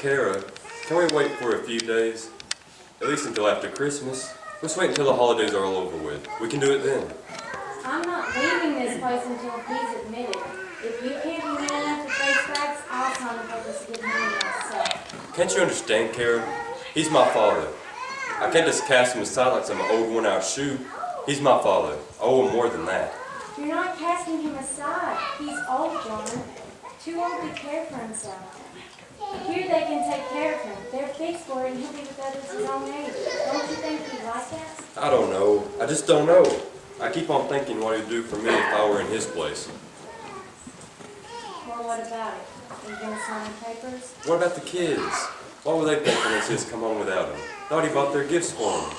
Kara, can we wait for a few days? At least until after Christmas? Let's wait until the holidays are all over with. We can do it then. I'm not leaving this place until he's admitted. If you can't be man enough to face facts, I'll sign the papers to get him in myself. Can't you understand, Kara? He's my father. I can't just cast him aside like some old worn-out shoe. He's my father. I owe him more than that. You're not casting him aside. He's old, John. Too old to care for himself. Here they can take care of him. They're fixed for it and he'll be with others his own age. Don't you think he'd like that? I don't know. I just don't know. I keep on thinking what he'd do for me if I were in his place. Well, what about it? Are you going to sign the papers? What about the kids? What were they thinking as his come home without him? Thought he bought their gifts for him.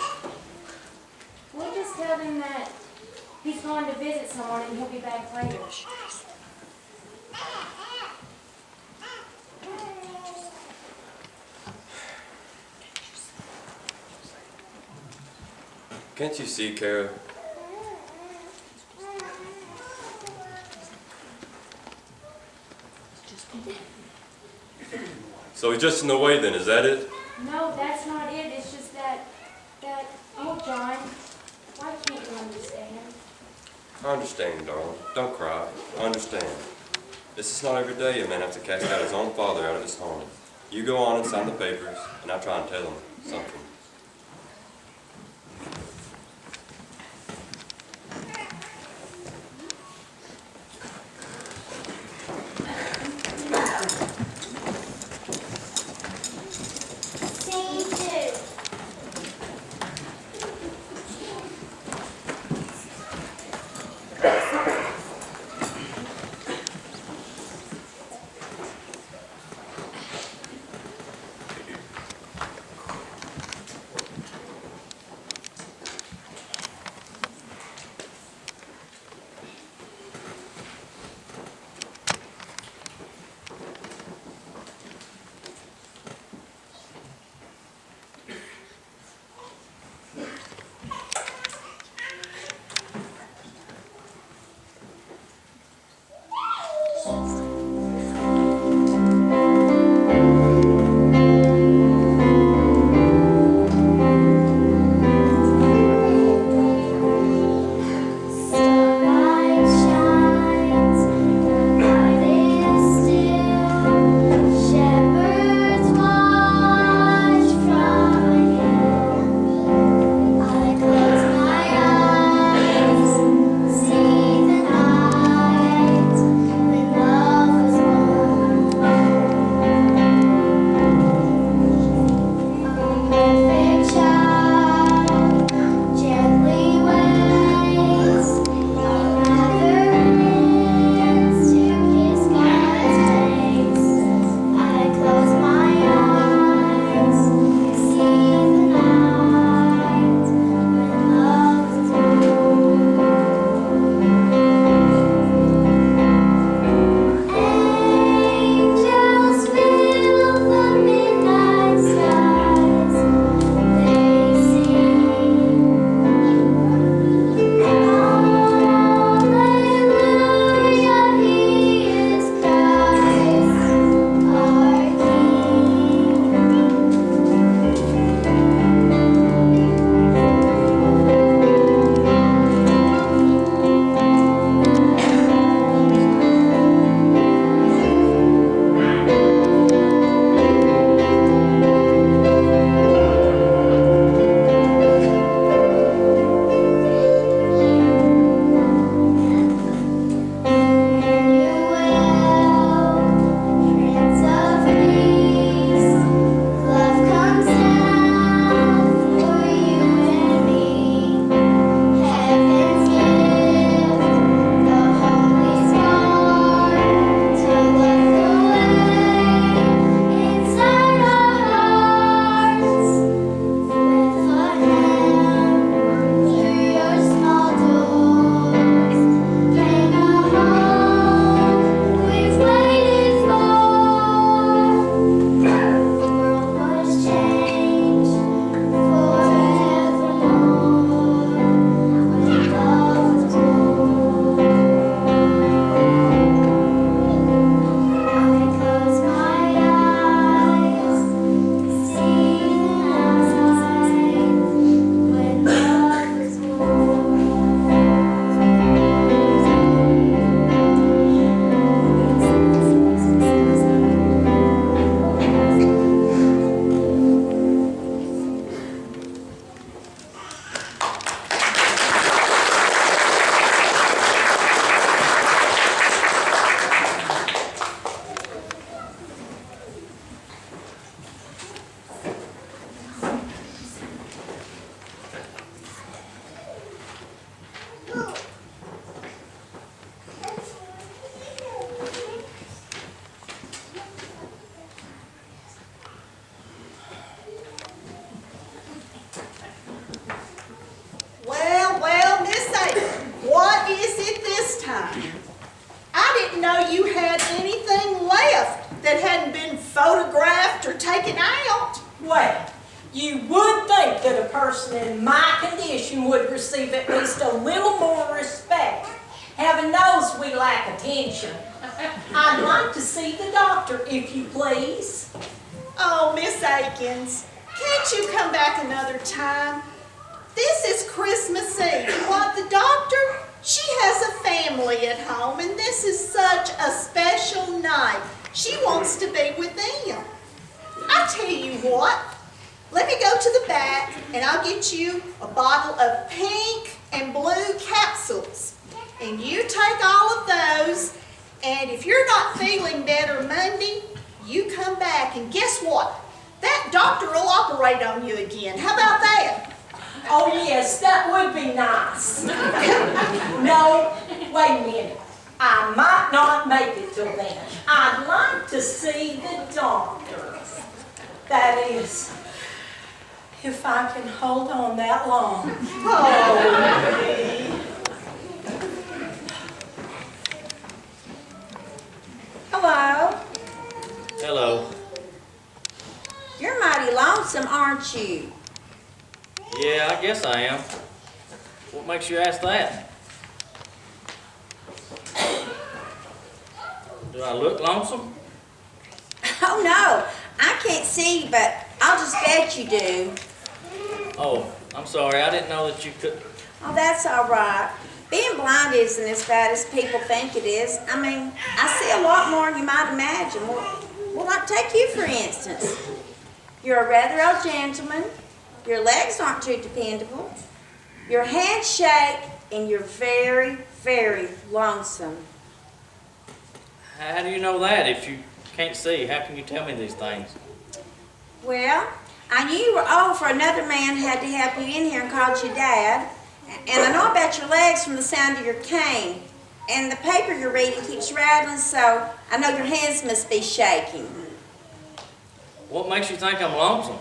We'll just tell them that he's going to visit someone and he'll be back later. Can't you see, Kara? So he's just in the way then, is that it? No, that's not it. It's just that, oh, John, why can't you understand? I understand, darling. Don't cry. I understand. This is not every day a man has to cast out his own father out of his home. You go on and sign the papers, and I'll try and tell him something. person in my condition would receive at least a little more respect. Heaven knows we lack attention. I'd like to see the doctor, if you please. Oh, Miss Akins, can't you come back another time? This is Christmas Eve. What, the doctor? She has a family at home, and this is such a special night. She wants to be with them. I tell you what, let me go to the back, and I'll get you a bottle of pink and blue capsules. And you take all of those, and if you're not feeling better Monday, you come back, and guess what? That doctor will operate on you again. How about that? Oh yes, that would be nice. No, wait a minute. I might not make it till then. I'd like to see the doctor. That is, if I can hold on that long. Oh, Hello. Hello. You're mighty lonesome, aren't you? Yeah, I guess I am. What makes you ask that? Do I look lonesome? Oh no, I can't see, but I'll just bet you do. Oh, I'm sorry. I didn't know that you could. Oh, that's all right. Being blind isn't as bad as people think it is. I mean, I see a lot more than you might imagine. Well, like take you for instance. You're a rather old gentleman. Your legs aren't too dependable. Your hands shake, and you're very, very lonesome. How do you know that if you can't see? How can you tell me these things? Well, I knew you were old for another man had to help you in here and called you Dad. And I know about your legs from the sound of your cane. And the paper you're reading keeps rattling, so I know your hands must be shaking. What makes you think I'm lonesome?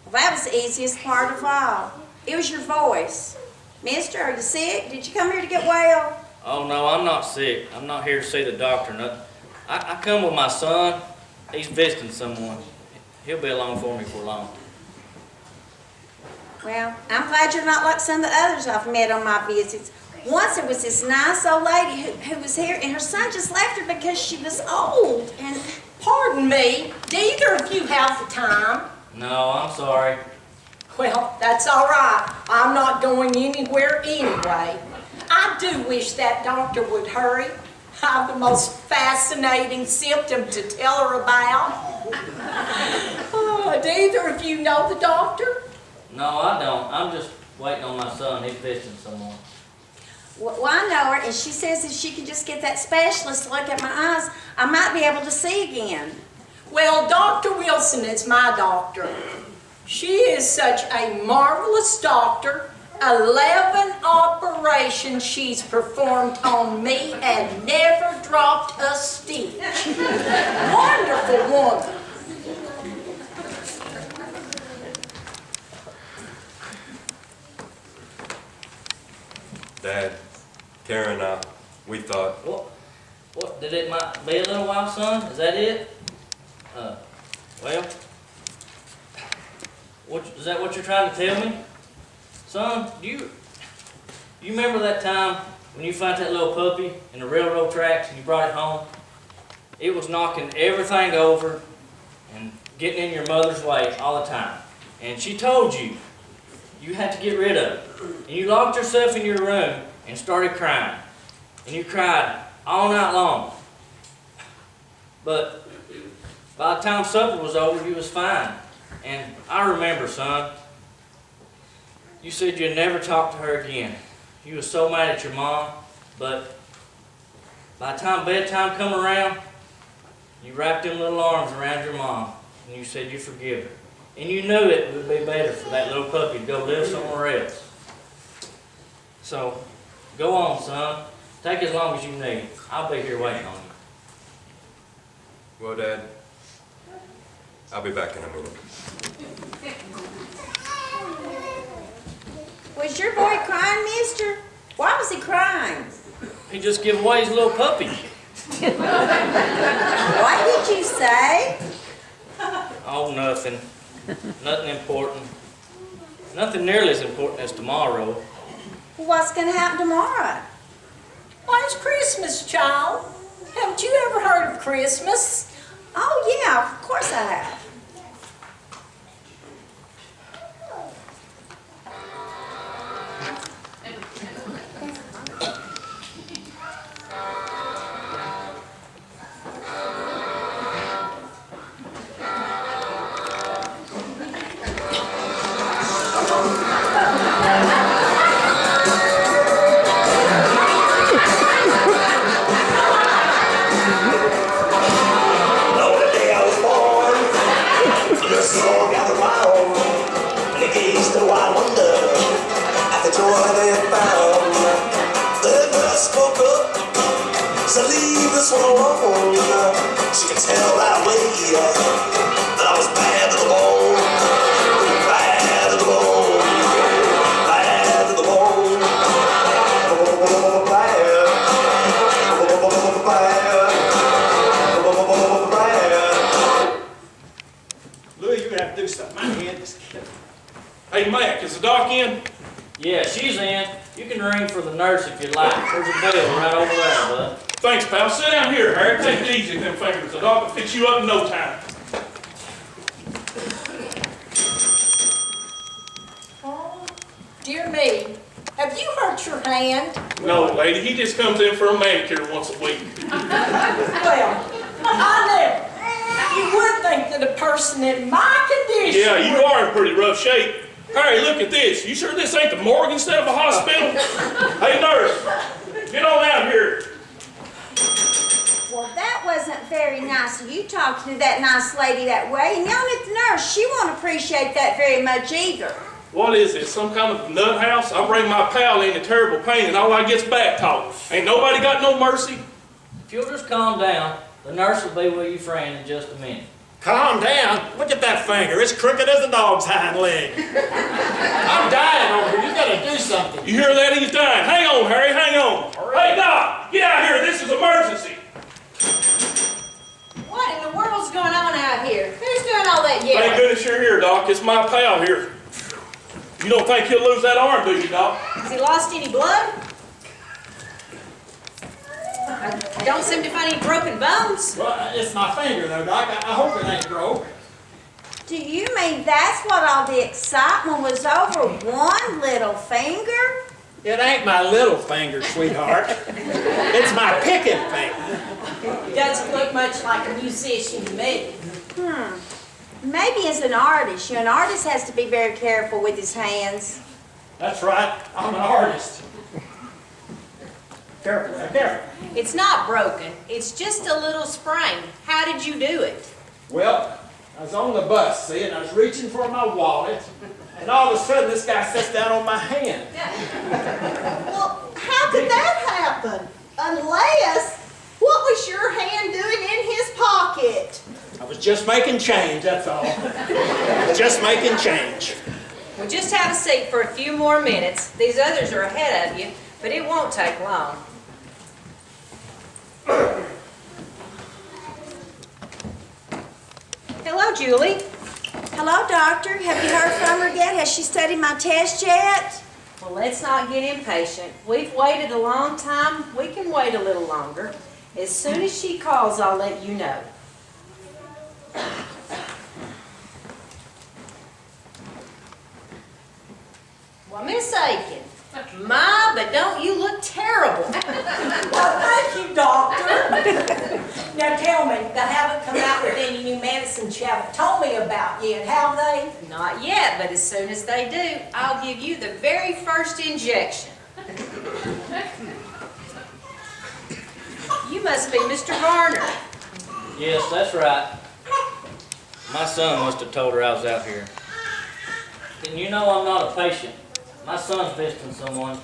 Well, that was the easiest part of all. It was your voice. Mister, are you sick? Did you come here to get well? Oh, no, I'm not sick. I'm not here to see the doctor. No. I come with my son. He's visiting someone. He'll be along for me for long. Well, I'm glad you're not like some of the others I've met on my visits. Once there was this nice old lady who was here, and her son just left her because she was old. And Pardon me, do either of you have the time? No, I'm sorry. Well, that's all right. I'm not going anywhere anyway. I do wish that doctor would hurry. I've the most fascinating symptom to tell her about. Oh, do either of you know the doctor? No, I don't. I'm just waiting on my son. He's visiting someone. well, I know her, and she says if she could just get that specialist to look at my eyes, I might be able to see again. Well, Dr. Wilson is my doctor. She is such a marvelous doctor. 11 operations she's performed on me and never dropped a stitch. Wonderful woman. Dad, Karen and I, we thought, What? Did it might be a little while, son? Is that it? Well, is that what you're trying to tell me? Son, do you remember that time when you found that little puppy in the railroad tracks and you brought it home? It was knocking everything over and getting in your mother's way all the time. And she told you you had to get rid of it. And you locked yourself in your room and started crying. And you cried all night long. But by the time supper was over, you was fine. And I remember, son, you said you'd never talk to her again. You was so mad at your mom, but by the time bedtime come around, you wrapped them little arms around your mom, and you said you forgive her. And you knew it would be better for that little puppy to go live somewhere else. So, go on, son. Take as long as you need. I'll be here waiting on you. well, Dad, I'll be back in a minute. Was your boy crying, mister? Why was he crying? He just gave away his little puppy. What did you say? Oh, nothing. Nothing important. Nothing nearly as important as tomorrow. Well, what's going to happen tomorrow? Why, it's Christmas, child. Haven't you ever heard of Christmas? Oh, yeah, of course I have. She could tell right away that I was bad to the bone, bad to the bone, bad to the bone, bad. Louie, you're gonna have to do something. My head is killing. Hey, Mac, is the doc in? Yeah, she's in. You can ring for the nurse if you like. There's a bell right over there, bud. Thanks, pal. Sit down here, Harry. Take it easy with them fingers. The doc will fix you up in no time. Oh, dear me. Have you hurt your hand? No, lady. He just comes in for a manicure once a week. Well, I never. You would think that a person in my condition Yeah, you are in pretty rough shape. Harry, look at this. You sure this ain't the morgue instead of a hospital? Hey, nurse, get on out here. Well, that wasn't very nice of you talking to that nice lady that way. And yelling at the nurse, she won't appreciate that very much either. What is it, some kind of nut house? I bring my pal in terrible pain and all I get's back talk. Ain't nobody got no mercy? If you'll just calm down, the nurse will be with your friend in just a minute. Calm down. Look at that finger. It's crooked as a dog's hind leg. I'm dying over here. You gotta do something. You hear that? He's dying. Hang on, Harry, hang on. Hey, Doc, get out here. This is emergency. What in the world's going on out here? Who's doing all that Thank yelling? goodness you're here, Doc. It's my pal here. You don't think he'll lose that arm, do you, Doc? Has he lost any blood? I don't seem to find any broken bones. Well, it's my finger though, Doc. I hope it ain't broke. Do you mean that's what all the excitement was over? One little finger? It ain't my little finger, sweetheart. It's my picking finger. He doesn't look much like a musician to me. Maybe as an artist. An artist has to be very careful with his hands. That's right. I'm an artist. Careful, now, careful. It's not broken. It's just a little sprain. How did you do it? Well, I was on the bus, see, and I was reaching for my wallet, and all of a sudden this guy sits down on my hand. Well, how could that happen? Unless, what was your hand doing in his pocket? I was just making change, that's all. Just making change. Well, just have a seat for a few more minutes. These others are ahead of you, but it won't take long. Hello, Julie. Hello, doctor. Have you heard from her yet? Has she studied my test yet? Well, let's not get impatient. We've waited a long time. We can wait a little longer. As soon as she calls, I'll let you know. Well, Miss Aiken, my, but don't you look terrible. Well, thank you, doctor. Now tell me, they haven't come out with any new medicines you haven't told me about yet, have they? Not yet, but as soon as they do, I'll give you the very first injection. You must be Mr. Varner. Yes, that's right. My son must have told her I was out here. And you know I'm not a patient. My son's visiting someone.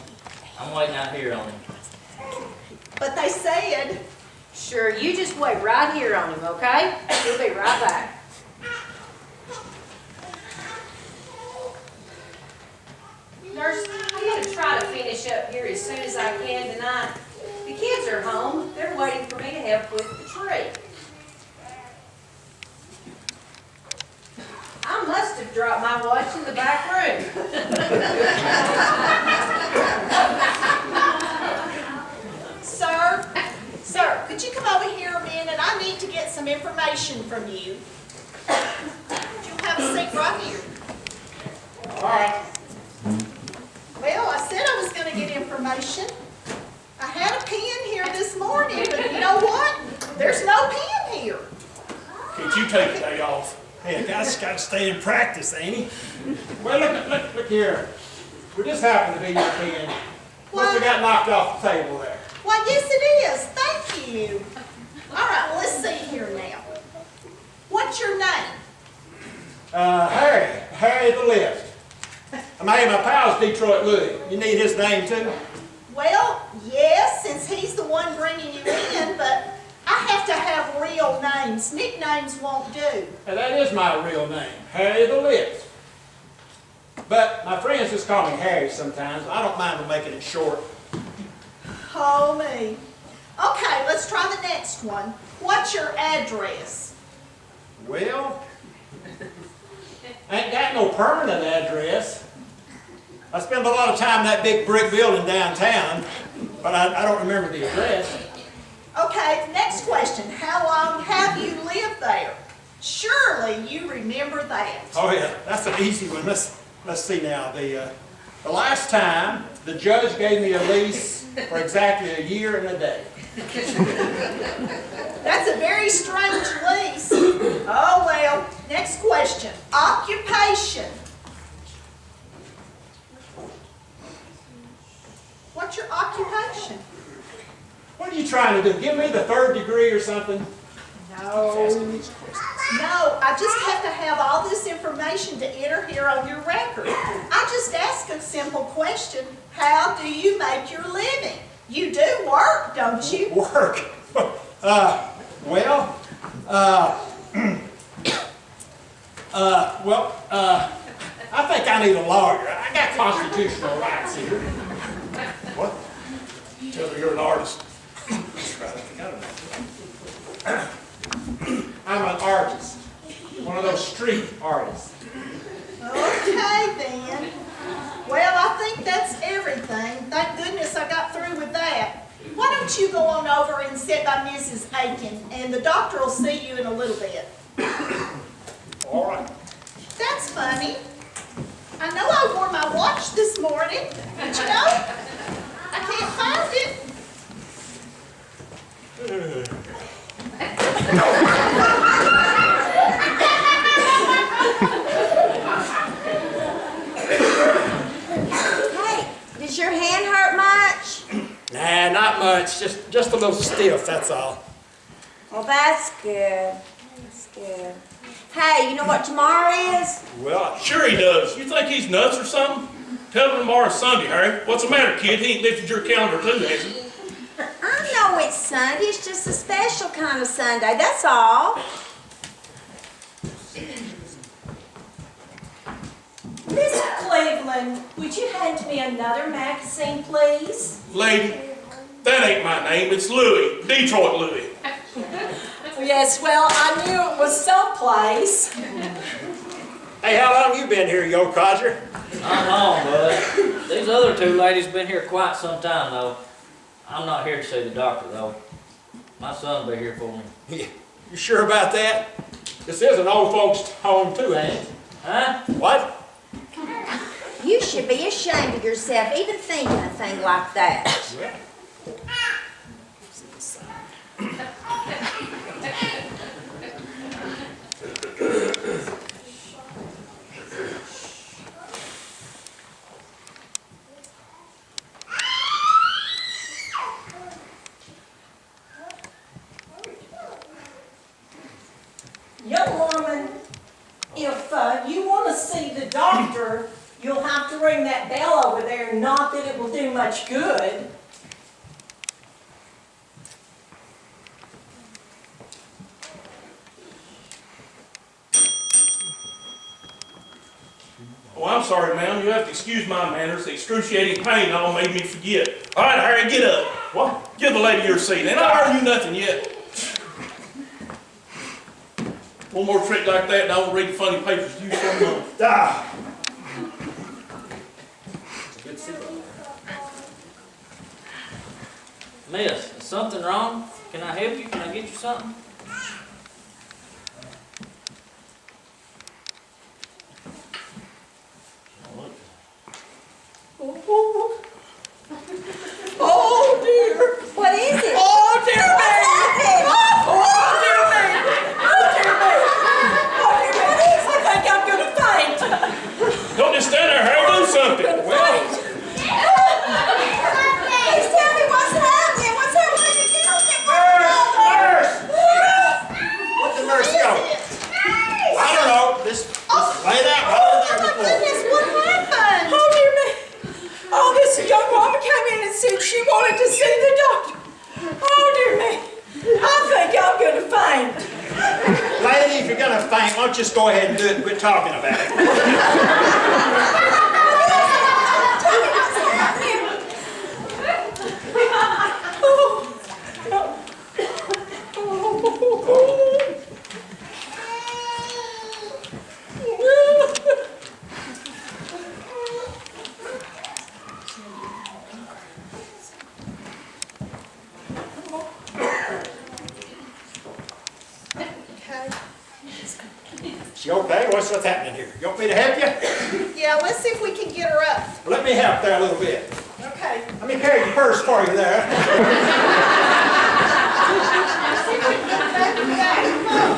I'm waiting out here on him. But they said, Sure, you just wait right here on him, okay? He'll be right back. Nurse, I'm going to try to finish up here as soon as I can tonight. The kids are home. They're waiting for me to help with the tree. I must have dropped my I watch in the back room. Sir, could you come over here a minute? I need to get some information from you. You'll have a seat right here. All right. Well, I said I was going to get information. I had a pen here this morning, but you know what? There's no pen here. Can't you take a day off? Hey, a guy's got to stay in practice, ain't he? Well, look here. We just happen to be your pen. Must have got knocked off the table there. Why, yes it is. Thank you. All right, well, let's see here now. What's your name? Harry the Lift. My pal's Detroit Louie. You need his name too? Well, yes, since he's the one bringing you in, but I have to have real names. Nicknames won't do. Now, that is my real name, Harry the Lift. But my friends just call me Harry sometimes. I don't mind them making it short. Oh, me. Okay, let's try the next one. What's your address? Well, I ain't got no permanent address. I spend a lot of time in that big brick building downtown, but I don't remember the address. Okay, next question. How long have you lived there? Surely you remember that. Oh yeah, that's an easy one. Let's see now. The last time the judge gave me a lease for exactly a year and a day. That's a very strange lease. Oh well, next question. Occupation. What's your occupation? What are you trying to do? Give me the 3rd degree or something? No. No, I just have to have all this information to enter here on your record. I just ask a simple question. How do you make your living? You do work, don't you? Work? I think I need a lawyer. I got constitutional rights here. What? Tell her you're an artist. I'm an artist. One of those street artists. Okay then. Well, I think that's everything. Thank goodness I got through with that. Why don't you go on over and sit by Mrs. Aiken, and the doctor will see you in a little bit. All right. That's funny. I know I wore my watch this morning, but you know, I can't find it. Hey, does your hand hurt much? Nah, not much. Just a little stiff, that's all. Well, that's good. That's good. Hey, you know what tomorrow is? Well, sure he does. You think he's nuts or something? Tell him tomorrow's Sunday, Harry. What's the matter, kid? He ain't lifted your calendar too, has he? I know it's Sunday. It's just a special kind of Sunday. That's all. Miss Cleveland, would you hand me another magazine, please? Lady, that ain't my name. It's Louie. Detroit Louie. Yes, well, I knew it was someplace. Hey, how long you been here, yo codger? Not long, bud. These other two ladies been here quite some time, though. I'm not here to see the doctor, though. My son will be here for me. You sure about that? This is an old folks' home too, ain't it? Huh? What? You should be ashamed of yourself, even thinking a thing like that. Yeah. Young woman, if you want to see the doctor, you'll have to ring that bell over there, not that it will do much good. Oh, I'm sorry, ma'am. You have to excuse my manners. The excruciating pain all made me forget. All right, Harry, get up. What? Give the lady your seat. Ain't I heard you nothing yet. One more trick like that, and I won't read the funny papers to you for a month. Ah, Miss, is something wrong? Can I help you? Can I get you something? Oh dear. What is it? Oh dear me. Oh dear me. Oh dear me. Oh dear me. I think I'm gonna faint. Don't just stand there, Harry, do something. Faint. Please tell me what's happening. What's happening? Nurse! Where'd the nurse go? I don't know. Just lay down right Oh there my before. goodness, what happened? Oh dear me. Oh, this young woman came in and said she wanted to see the doctor. Oh dear me. I think I'm gonna faint. Lady, if you're gonna faint, why don't you just go ahead and do it and quit talking about it? Tell me what's happening. Okay. She okay? What's happening here? You want me to help you? Yeah, let's see if we can get her up. Let me help there a little bit. Okay. Let me carry your purse for you there.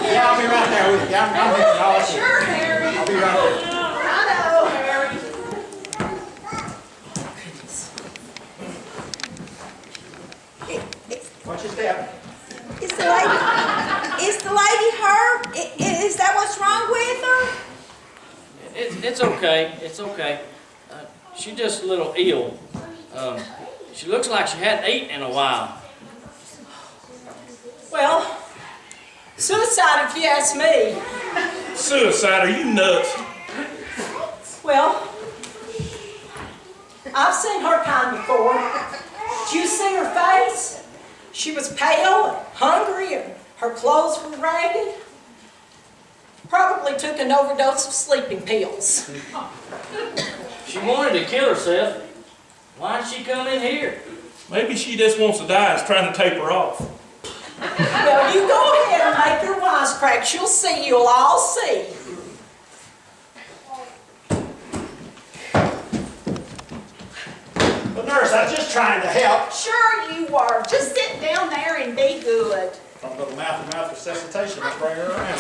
Yeah, I'll be right there with you. I'm here. I'll see you. Sure, Harry. I'll be right there. I know, Harry. Watch your step. Is the lady hurt? Is that what's wrong with her? It's okay. It's okay. She's just a little ill. She looks like she hadn't eaten in a while. Well, suicide if you ask me. Suicide, are you nuts? Well, I've seen her kind before. Did you see her face? She was pale and hungry and her clothes were ragged. Probably took an overdose of sleeping pills. She wanted to kill herself. Why'd she come in here? Maybe she just wants to die and is trying to taper off. Well, you go ahead and make your wisecracks. You'll see, you'll all see. Well, nurse, I was just trying to help. Sure you are. Just sit down there and be good. From little mouth-to-mouth resuscitation, let's bring her around.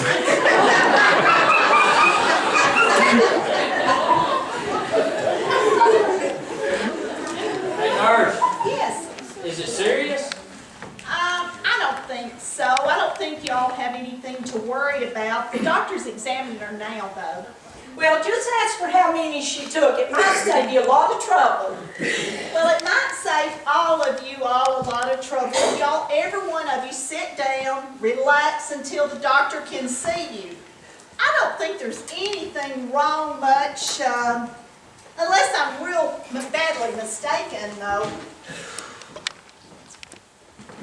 Hey, nurse, Yes. is it serious? I don't think so. I don't think y'all have anything to worry about. The doctor's examining her now, though. Well, just ask her how many she took. It might save you a lot of trouble. Well, it might save all of you all a lot of trouble. Y'all, every one of you, sit down, relax until the doctor can see you. I don't think there's anything wrong much, unless I'm real badly mistaken, though.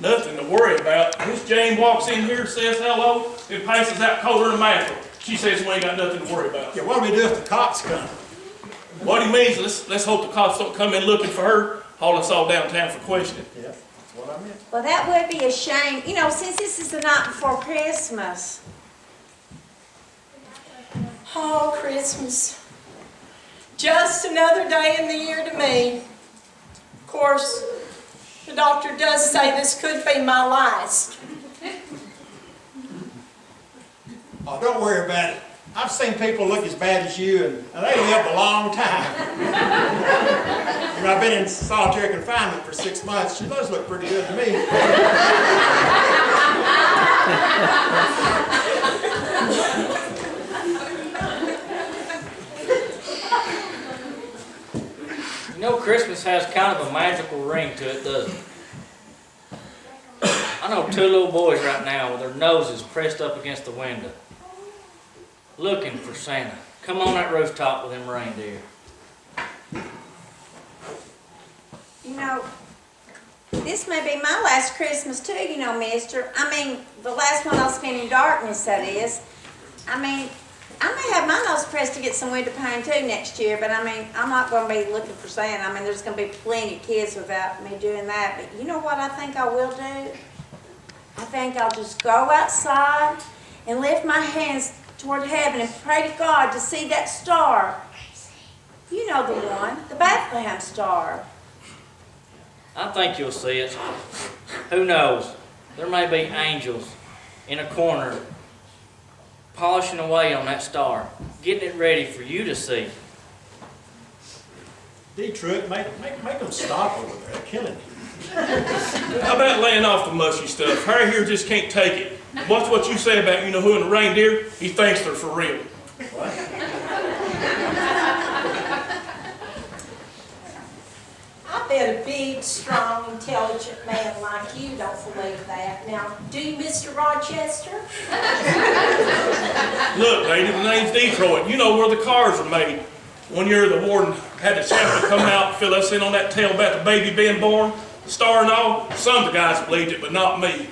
Nothing to worry about. Miss Jane walks in here, says hello, and passes out colder than mantle. She says we ain't got nothing to worry about. Yeah, what do we do if the cops come? What he means, let's hope the cops don't come in looking for her, haul us all downtown for questioning. Yeah, that's what I meant. Well, that would be a shame. You know, since this is the night before Christmas. Oh, Christmas. Just another day in the year to me. Of course, the doctor does say this could be my last. Oh, don't worry about it. I've seen people look as bad as you, and they live a long time. You know, I've been in solitary confinement for 6 months. She does look pretty good to me. You know, Christmas has kind of a magical ring to it, doesn't it? I know two little boys right now with their noses pressed up against the window, looking for Santa. Come on that rooftop with them reindeer. You know, this may be my last Christmas too, you know, mister. I mean, the last one I'll spend in darkness, that is. I mean, I may have my nose pressed to get some winter pain too next year, but I mean, I'm not gonna be looking for Santa. I mean, there's gonna be plenty of kids without me doing that, but you know what I think I will do? I think I'll just go outside and lift my hands toward heaven and pray to God to see that star. You know the one, the Bethlehem star. I think you'll see it. Who knows? There may be angels in a corner polishing away on that star, getting it ready for you to see. Detroit, make them stop over there. They're killing you. How about laying off the mushy stuff? Harry here just can't take it. Watch what you say about you-know-who and the reindeer. He thinks they're for real. I bet a big, strong, intelligent man like you don't believe that. Now, do you, Mr. Rochester? Look, lady, the name's Detroit. You know where the cars are made. One year the warden had the chaplain come out and fill us in on that tale about the baby being born, the star and all. Some of the guys believed it, but not me.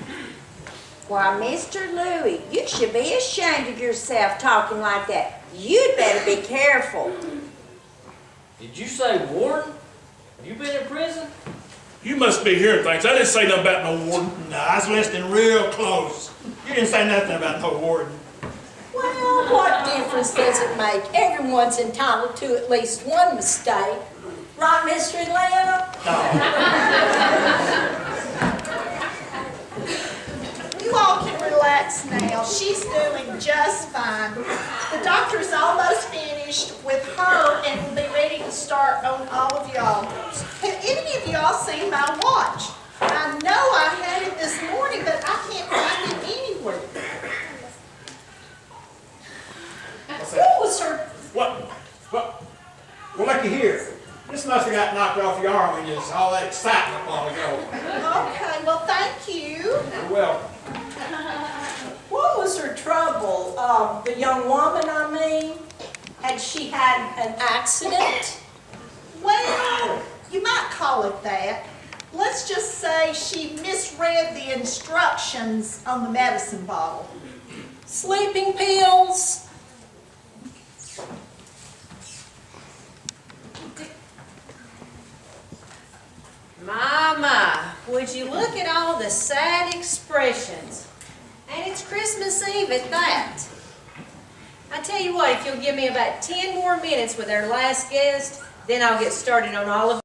Why, Mr. Louie, you should be ashamed of yourself talking like that. You'd better be careful. Did you say warden? Have you been in prison? You must be hearing things. I didn't say nothing about no warden. No, I was listening real close. You didn't say nothing about no warden. Well, what difference does it make? Everyone's entitled to at least one mistake. Right, Mr. Atlanta? You all can relax now. She's doing just fine. The doctor's almost finished with her and will be ready to start on all of y'all. Have any of y'all seen my watch? I know I had it this morning, but I can't find it anywhere. What was her? What? Well, looky here. This must have got knocked off your arm when you was all that excitement a while ago. Okay, well, thank you. You're welcome. What was her trouble? The young woman, I mean? Had she had an accident? Well, you might call it that. Let's just say she misread the instructions on the medicine bottle. Sleeping pills? Mama, would you look at all the sad expressions? And it's Christmas Eve at that. I tell you what, if you'll give me about 10 more minutes with our last guest, then I'll get started on all of